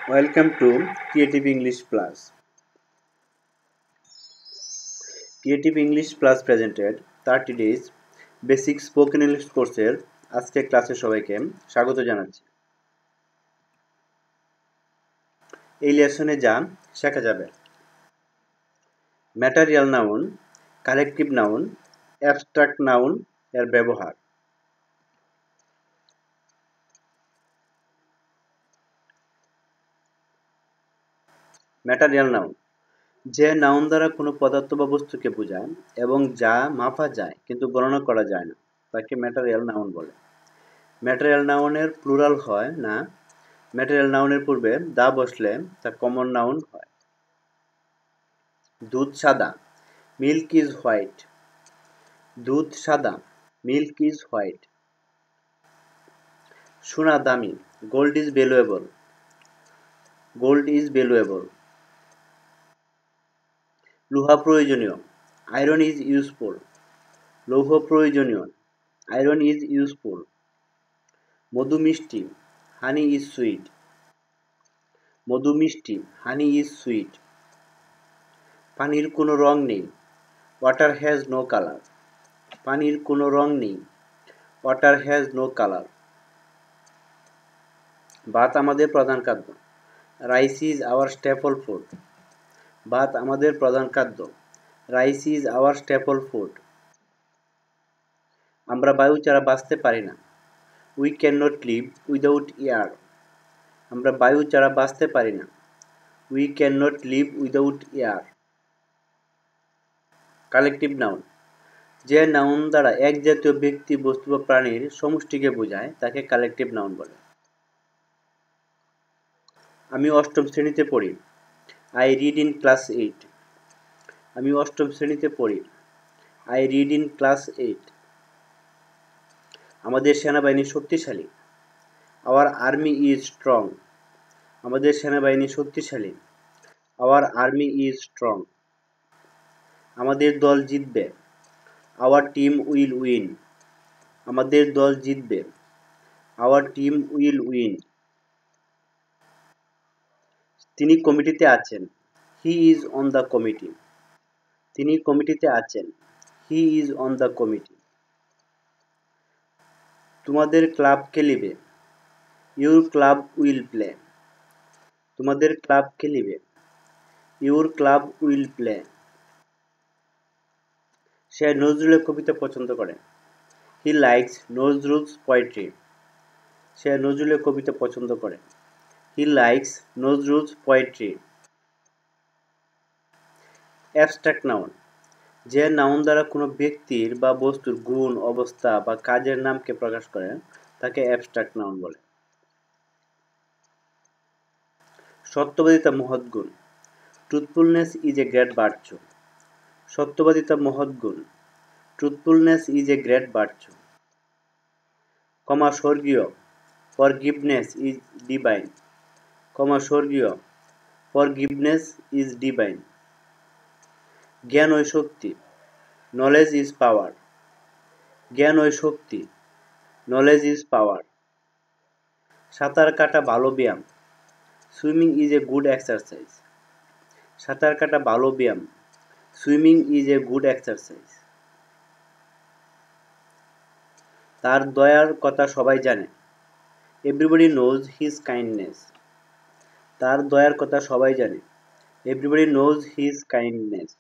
Welcome to Creative English Plus. Creative English Plus presented 30 days basic spoken English কোর্সের আজকে ক্লাসে সবাইকে স্বাগত জানাচ্ছি। এই লেসনে যা শেখা যাবে: material noun, collective noun, abstract noun এর ব্যবহার। ম্যাটেরিয়াল নাউন যে নাউন দ্বারা কোনো পদার্থ বা বস্তুকে বোঝায় এবং যা মাপা যায় কিন্তু গণনা করা যায় না তাকে ম্যাটেরিয়াল নাউন বলে। ম্যাটেরিয়াল নাউনের প্লুরাল হয় না। ম্যাটেরিয়াল নাউনের পূর্বে দা বসলে তা কমন নাউন হয়। দুধ সাদা, মিল্ক ইজ হোয়াইট। দুধ সাদা, মিল্ক ইজ হোয়াইট। সোনা দামি, gold is valuable. Gold is valuable. লোহা প্রয়োজনীয়, আয়রন ইজ ইউজফুল। লৌহ প্রয়োজনীয়, আয়রন ইজ ইউজফুল। মধু মিষ্টি, হানি ইজ সুইট। মধু মিষ্টি, হানি ইজ সুইট। পানির কোনো রং নেই, ওয়াটার হ্যাজ নো কালার। পানির কোনো রং নেই, ওয়াটার হ্যাজ নো কালার। ভাত আমাদের প্রধান খাদ্য, rice is our staple food. ভাত আমাদের প্রধান খাদ্য, rice is our staple food. আমরা বায়ু ছাড়া বাঁচতে পারি না, we can not live without air. আমরা বায়ু ছাড়া বাঁচতে পারি না, we can not live without air. Collective noun যে নাউন দ্বারা এক জাতীয় ব্যক্তি, বস্তু বা প্রাণীর সমষ্টিকে বোঝায় তাকে কালেকটিভ নাউন বলে। আমি অষ্টম শ্রেণীতে পড়ি, আই রিড ইন ক্লাস 8। আমি অষ্টম শ্রেণীতে পড়ি, আই রিড ইন ক্লাস 8। আমাদের সেনাবাহিনী শক্তিশালী, আওয়ার আর্মি ইজ স্ট্রং। আমাদের সেনাবাহিনী শক্তিশালী, আওয়ার আর্মি ইজ স্ট্রং। আমাদের দল জিতবে, আওয়ার টিম উইল উইন। আমাদের দল জিতবে, আওয়ার টিম উইল উইন। তিনি কমিটিতে আছেন, he is on the committee. তিনি কমিটিতে আছেন, he is on the committee. তোমাদের ক্লাব খেলিবে, ইউর ক্লাব উইল প্লে। তোমাদের ক্লাব খেলিবে, ইউর ক্লাব উইল প্লে। সে নজরুলের কবিতা পছন্দ করে, হি লাইকস নজরুলস পোয়েট্রি। সে নজরুলের কবিতা পছন্দ করে, he likes Nazrul's poetry. Abstract noun যে নাউন দ্বারা কোনো ব্যক্তির বা বস্তুর গুণ, অবস্থা বা কাজের নামকে প্রকাশ করে তাকে অ্যাবস্ট্রাক্ট নাউন বলে। সত্যবাদিতা মহৎ গুণ, truthfulness is a great virtue. সত্যবাদিতা মহৎ গুণ, truthfulness is a great virtue. ক্ষমা স্বর্গীয়, ফরগিভনেস ইজ ডিভাইন। ক্ষমা স্বর্গীয়, ফরগিভনেস ইজ ডিভাইন। জ্ঞান ও শক্তি, নলেজ ইজ পাওয়ার। জ্ঞান ও শক্তি, নলেজ ইজ পাওয়ার। সাঁতার কাটা ভালো ব্যায়াম, swimming is a good exercise. সাঁতার কাটা ভালো ব্যায়াম, swimming is a good exercise. তার দয়ার কথা সবাই জানে, এভরিবডি নোজ হিজ কাইন্ডনেস। তার দয়ার কথা সবাই জানে, এভরিবডি নোজ হিজ কাইন্ডনেস।